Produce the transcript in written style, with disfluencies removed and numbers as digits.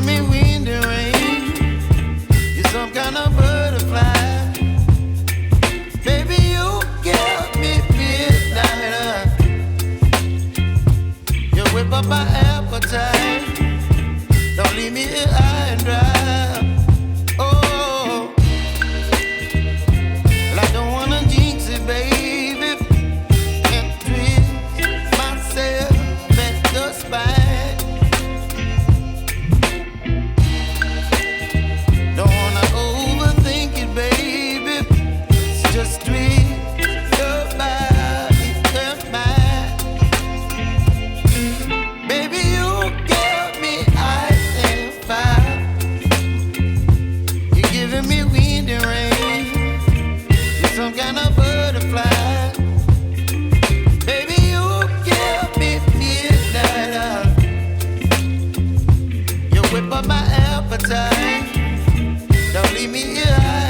giving me wind and rain. You're some kind of butterfly. Baby, you give me midnight. You whip up my appetite. Don't leave me here high and dry. Oh, well, I don't wanna jinx it, baby, and twist myself at the spine. Don't wanna overthink it, baby. It's just twist your body and mine. Baby, you give me ice and fire. You're giving me wind and rain. You're some kind of butterfly. Baby, you give me midnight. You whip up my appetite. Don't leave me here.